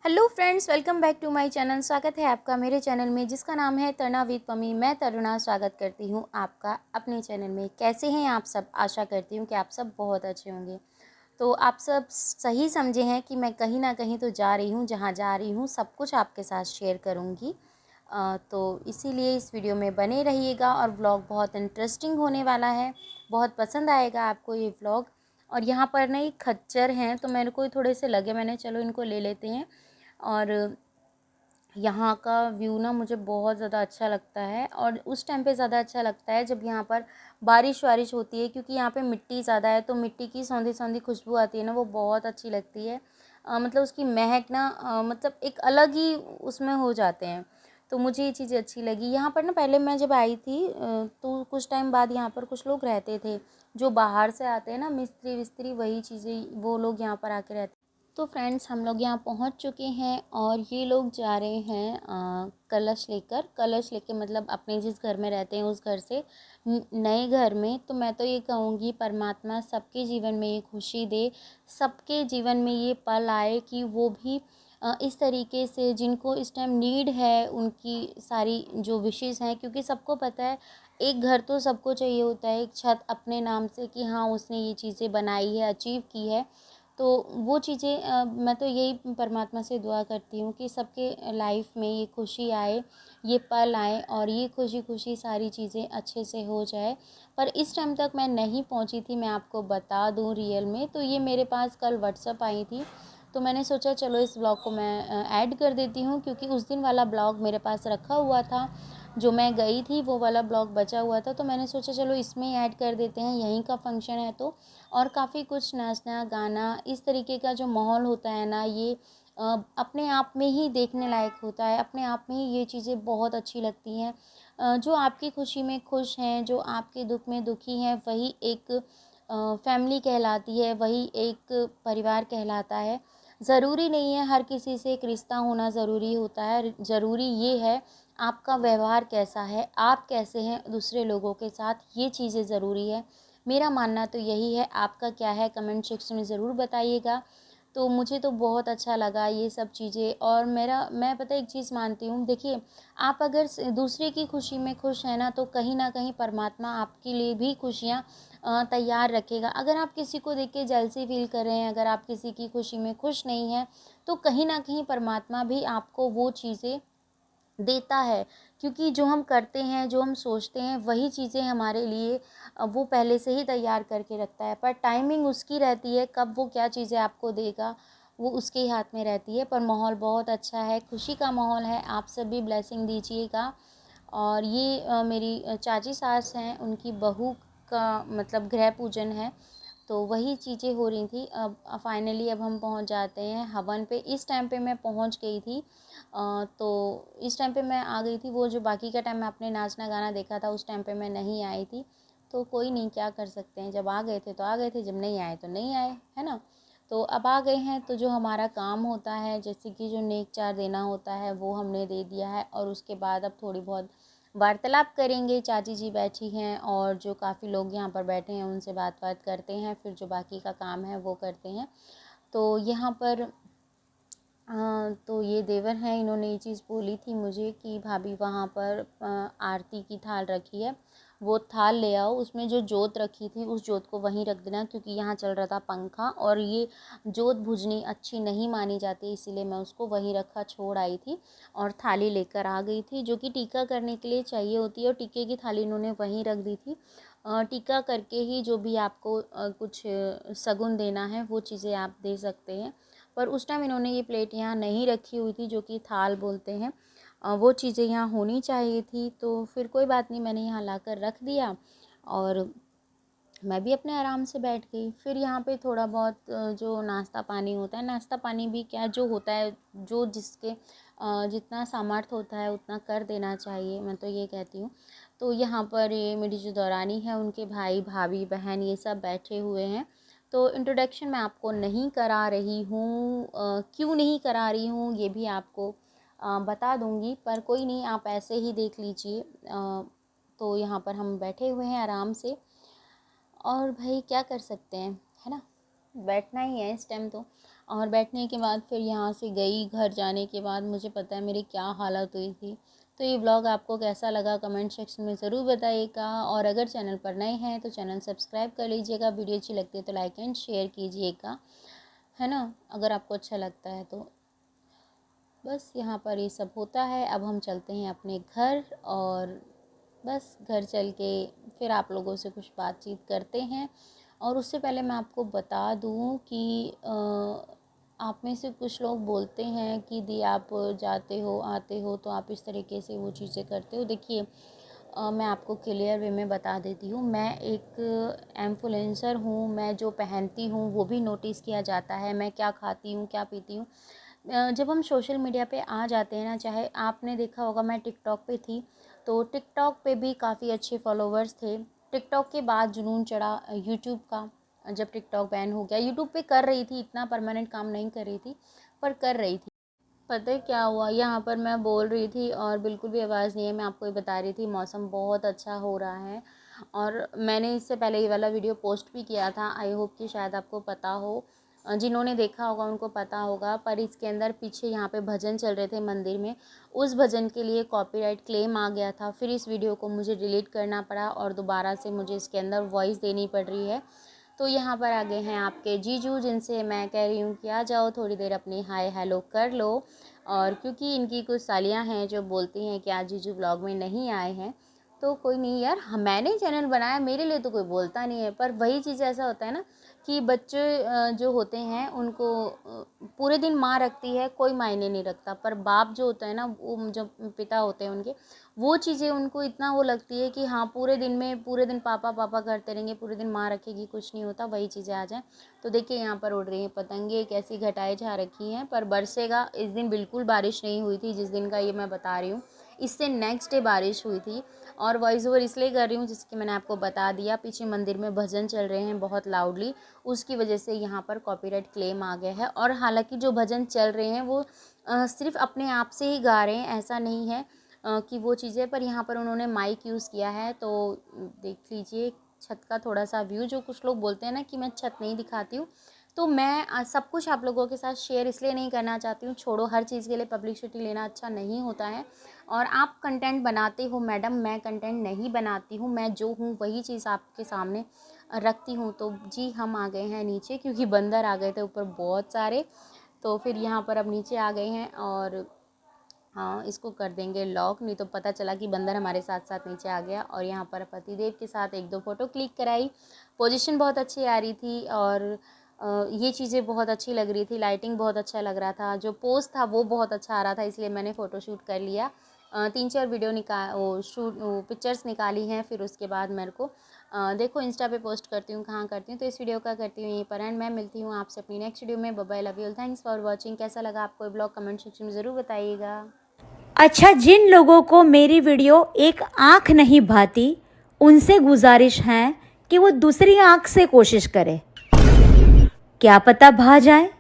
Hello friends, welcome back to my channel. स्वागत है आपका मेरे चैनल में जिसका नाम है तरुणा विद पमी। मैं तरुणा स्वागत करती हूँ आपका अपने चैनल में। कैसे हैं आप सब? आशा करती हूँ कि आप सब बहुत अच्छे होंगे। तो आप सब सही समझे हैं कि मैं कहीं ना कहीं तो जा रही हूँ, जहाँ जा रही हूँ सब कुछ आपके साथ शेयर करूँगी। तो इसीलिए इस वीडियो में बने रहिएगा और व्लॉग बहुत इंटरेस्टिंग होने वाला है। बहुत पसंद आएगा आपको ये व्लॉग। और यहाँ पर ना एक खच्चर हैं तो मेरे को थोड़े से लगे, मैंने चलो इनको ले लेते हैं। और यहाँ का व्यू ना मुझे बहुत ज़्यादा अच्छा लगता है, और उस टाइम पे ज़्यादा अच्छा लगता है जब यहाँ पर बारिश वारिश होती है, क्योंकि यहाँ पे मिट्टी ज़्यादा है तो मिट्टी की सौंधी सौंधी खुशबू आती है ना, वो बहुत अच्छी लगती है। मतलब उसकी महक ना मतलब एक अलग ही उसमें हो जाते हैं। तो मुझे ये चीज़ें अच्छी लगी। यहाँ पर ना पहले मैं जब आई थी तो कुछ टाइम बाद यहाँ पर कुछ लोग रहते थे जो बाहर से आते हैं ना, मिस्त्री विस्त्री, वही चीज़ें वो लोग यहाँ पर आके रहते। तो फ्रेंड्स, हम लोग यहाँ पहुँच चुके हैं और ये लोग जा रहे हैं कलश लेके, मतलब अपने जिस घर में रहते हैं उस घर से नए घर में। तो मैं तो ये कहूँगी परमात्मा सबके जीवन में ये खुशी दे, सबके जीवन में ये पल आए कि वो भी इस तरीके से जिनको इस टाइम नीड है उनकी सारी जो विशेज़ हैं, क्योंकि सबको पता है एक घर तो सबको चाहिए होता है, एक छत अपने नाम से कि हाँ उसने ये चीज़ें बनाई है, अचीव की है। तो वो चीज़ें मैं तो यही परमात्मा से दुआ करती हूँ कि सबके लाइफ में ये खुशी आए, ये पल आए और ये खुशी खुशी सारी चीज़ें अच्छे से हो जाए। पर इस टाइम तक मैं नहीं पहुँची थी, मैं आपको बता दूँ रियल में। तो ये मेरे पास कल व्हाट्सअप आई थी, तो मैंने सोचा चलो इस ब्लॉग को मैं ऐड कर देती हूँ, क्योंकि उस दिन वाला ब्लॉग मेरे पास रखा हुआ था, जो मैं गई थी वो वाला ब्लॉग बचा हुआ था। तो मैंने सोचा चलो इसमें ही ऐड कर देते हैं, यहीं का फंक्शन है तो। और काफ़ी कुछ नाचना गाना इस तरीके का जो माहौल होता है ना, ये अपने आप में ही देखने लायक होता है। अपने आप में ही ये चीज़ें बहुत अच्छी लगती हैं। जो आपकी खुशी में खुश हैं, जो आपके दुख में दुखी हैं, वही एक फैमिली कहलाती है, वही एक परिवार कहलाता है। ज़रूरी नहीं है हर किसी से एक रिश्ता होना ज़रूरी होता है। ज़रूरी ये है आपका व्यवहार कैसा है, आप कैसे हैं दूसरे लोगों के साथ, ये चीज़ें ज़रूरी है। मेरा मानना तो यही है। आपका क्या है कमेंट सेक्शन में ज़रूर बताइएगा। तो मुझे तो बहुत अच्छा लगा ये सब चीज़ें। और मैं पता है एक चीज़ मानती हूँ, देखिए आप अगर दूसरे की खुशी में खुश हैं ना, तो कहीं ना कहीं परमात्मा आपके लिए भी खुशियाँ तैयार रखेगा। अगर आप किसी को देख के जेलसी फील कर रहे हैं, अगर आप किसी की खुशी में खुश नहीं हैं, तो कहीं ना कहीं परमात्मा भी आपको वो चीज़ें देता है। क्योंकि जो हम करते हैं, जो हम सोचते हैं, वही चीज़ें हमारे लिए वो पहले से ही तैयार करके रखता है। पर टाइमिंग उसकी रहती है, कब वो क्या चीज़ें आपको देगा वो उसके ही हाथ में रहती है। पर माहौल बहुत अच्छा है, खुशी का माहौल है। आप सब भी ब्लेसिंग दीजिएगा। और ये मेरी चाची सास हैं, उनकी बहू का मतलब गृह पूजन है, तो वही चीज़ें हो रही थी। अब फाइनली अब हम पहुंच जाते हैं हवन पे। इस टाइम पे मैं पहुंच गई थी। तो इस टाइम पे मैं आ गई थी। वो जो बाकी का टाइम में आपने नाचना गाना देखा था, उस टाइम पे मैं नहीं आई थी। तो कोई नहीं, क्या कर सकते हैं, जब आ गए थे तो आ गए थे, जब नहीं आए तो नहीं आए, है ना। तो अब आ गए हैं तो जो हमारा काम होता है, जैसे कि जो नेक चार देना होता है, वो हमने दे दिया है। और उसके बाद अब थोड़ी बहुत वार्तालाप करेंगे। चाची जी बैठी हैं और जो काफ़ी लोग यहाँ पर बैठे हैं उनसे बात करते हैं, फिर जो बाकी का काम है वो करते हैं। तो यहाँ पर तो ये देवर हैं, इन्होंने ये चीज़ बोली थी मुझे कि भाभी वहाँ पर आरती की थाल रखी है, वो थाल ले आओ, उसमें जो जोत रखी थी उस जोत को वहीं रख देना, क्योंकि यहाँ चल रहा था पंखा और ये जोत बुझनी अच्छी नहीं मानी जाती, इसीलिए मैं उसको वहीं रखा छोड़ आई थी। और थाली लेकर आ गई थी जो कि टीका करने के लिए चाहिए होती है, और टीके की थाली इन्होंने वहीं रख दी थी। टीका करके ही जो भी आपको कुछ शगुन देना है वो चीज़ें आप दे सकते हैं। पर उस टाइम इन्होंने ये प्लेट यहाँ नहीं रखी हुई थी, जो कि थाल बोलते हैं। वो चीज़ें यहाँ होनी चाहिए थी, तो फिर कोई बात नहीं, मैंने यहाँ लाकर रख दिया और मैं भी अपने आराम से बैठ गई। फिर यहाँ पे थोड़ा बहुत जो नाश्ता पानी होता है, नाश्ता पानी भी क्या जो होता है, जो जिसके जितना सामर्थ्य होता है उतना कर देना चाहिए, मैं तो ये कहती हूँ। तो यहाँ पर ये मेरी जो दौरानी है, उनके भाई भाभी बहन ये सब बैठे हुए हैं। तो इंट्रोडक्शन मैं आपको नहीं करा रही हूँ, क्यों नहीं करा रही हूँ ये भी आपको बता दूँगी, पर कोई नहीं, आप ऐसे ही देख लीजिए। तो यहाँ पर हम बैठे हुए हैं आराम से, और भाई क्या कर सकते हैं, है ना, बैठना ही है इस टाइम तो। और बैठने के बाद फिर यहाँ से गई। घर जाने के बाद मुझे पता है मेरी क्या हालत हुई थी। तो ये व्लॉग आपको कैसा लगा कमेंट सेक्शन में ज़रूर बताइएगा, और अगर चैनल पर नए हैं तो चैनल सब्सक्राइब कर लीजिएगा। वीडियो अच्छी लगती है तो लाइक एंड शेयर कीजिएगा, है ना, अगर आपको अच्छा लगता है तो। बस यहाँ पर ये सब होता है। अब हम चलते हैं अपने घर, और बस घर चल के फिर आप लोगों से कुछ बातचीत करते हैं। और उससे पहले मैं आपको बता दूँ कि आप में से कुछ लोग बोलते हैं कि दी आप जाते हो आते हो तो आप इस तरीके से वो चीज़ें करते हो। देखिए मैं आपको क्लियर वे में बता देती हूँ, मैं एक इन्फ्लुएंसर हूँ। मैं जो पहनती हूँ वो भी नोटिस किया जाता है, मैं क्या खाती हूँ क्या पीती हूँ। जब हम सोशल मीडिया पे आ जाते हैं ना, चाहे आपने देखा होगा मैं टिकटॉक पे थी, तो टिकटॉक पे भी काफ़ी अच्छे फॉलोवर्स थे। टिकटॉक के बाद जुनून चढ़ा यूट्यूब का। जब टिकटॉक बैन हो गया, यूट्यूब पे कर रही थी, इतना परमानेंट काम नहीं कर रही थी पर कर रही थी। पता है क्या हुआ, यहाँ पर मैं बोल रही थी और बिल्कुल भी आवाज़ नहीं है। मैं आपको ये बता रही थी मौसम बहुत अच्छा हो रहा है, और मैंने इससे पहले ये वाला वीडियो पोस्ट भी किया था। आई होप कि शायद आपको पता हो, जिन्होंने देखा होगा उनको पता होगा। पर इसके अंदर पीछे यहाँ पे भजन चल रहे थे मंदिर में, उस भजन के लिए कॉपीराइट क्लेम आ गया था। फिर इस वीडियो को मुझे डिलीट करना पड़ा और दोबारा से मुझे इसके अंदर वॉइस देनी पड़ रही है। तो यहाँ पर आ गए हैं आपके जीजू, जिनसे मैं कह रही हूँ कि आ जाओ थोड़ी देर अपनी हाय हेलो कर लो। और क्योंकि इनकी कुछ सालियाँ हैं जो बोलती हैं कि आज जीजू ब्लॉग में नहीं आए हैं, तो कोई नहीं यार, मैंने चैनल बनाया, मेरे लिए तो कोई बोलता नहीं है। पर वही चीज़ ऐसा होता है ना कि बच्चे जो होते हैं उनको पूरे दिन माँ रखती है, कोई मायने नहीं रखता। पर बाप जो होता है ना, वो जो पिता होते हैं उनके, वो चीज़ें उनको इतना वो लगती है कि हाँ पूरे दिन में पूरे दिन पापा पापा करते रहेंगे, पूरे दिन माँ रखेगी, कुछ नहीं होता, वही चीज़ें आ जाएँ। तो देखिए यहाँ पर उड़ रही हैं पतंगे, कैसी घटाएं जा रखी हैं। पर बरसेगा, इस दिन बिल्कुल बारिश नहीं हुई थी जिस दिन का ये मैं बता रही हूँ, इससे नेक्स्ट डे बारिश हुई थी। और वॉइस ओवर इसलिए कर रही हूँ जिसकी मैंने आपको बता दिया, पीछे मंदिर में भजन चल रहे हैं बहुत लाउडली, उसकी वजह से यहाँ पर कॉपीराइट क्लेम आ गया है। और हालांकि जो भजन चल रहे हैं वो सिर्फ अपने आप से ही गा रहे हैं, ऐसा नहीं है कि वो चीज़ें, पर यहाँ पर उन्होंने माइक यूज़ किया है। तो देख लीजिए छत का थोड़ा सा व्यू। जो कुछ लोग बोलते हैं ना कि मैं छत नहीं दिखाती हूँ, तो मैं सब कुछ आप लोगों के साथ शेयर इसलिए नहीं करना चाहती हूँ। छोड़ो, हर चीज़ के लिए पब्लिसिटी लेना अच्छा नहीं होता है। और आप कंटेंट बनाते हो मैडम, मैं कंटेंट नहीं बनाती हूँ, मैं जो हूँ वही चीज़ आपके सामने रखती हूँ। तो जी हम आ गए हैं नीचे, क्योंकि बंदर आ गए थे ऊपर बहुत सारे, तो फिर यहाँ पर अब नीचे आ गए हैं। और हाँ, इसको कर देंगे लॉक, नहीं तो पता चला कि बंदर हमारे साथ साथ नीचे आ गया। और यहाँ पर पतिदेव के साथ एक दो फ़ोटो क्लिक कराई, पोजीशन बहुत अच्छी आ रही थी, और ये चीज़ें बहुत अच्छी लग रही थी, लाइटिंग बहुत अच्छा लग रहा था, जो पोज था वो बहुत अच्छा आ रहा था, इसलिए मैंने फ़ोटो शूट कर लिया। 3-4 वीडियो वो पिक्चर्स निकाली हैं। फिर उसके बाद मेरे को देखो इंस्टा पे पोस्ट करती हूँ, कहाँ करती हूँ, तो इस वीडियो का करती हूँ यहीं पर एंड। मैं मिलती हूँ आपसे अपनी नेक्स्ट वीडियो में। Bye bye, love you, thanks for watching. कैसा लगा आपको ये ब्लॉग कमेंट सेक्शन में ज़रूर बताइएगा। अच्छा, जिन लोगों को मेरी वीडियो एक आंख नहीं भाती, उनसे गुजारिश है कि वो दूसरी आंख से कोशिश करे, क्या पता भा जाए।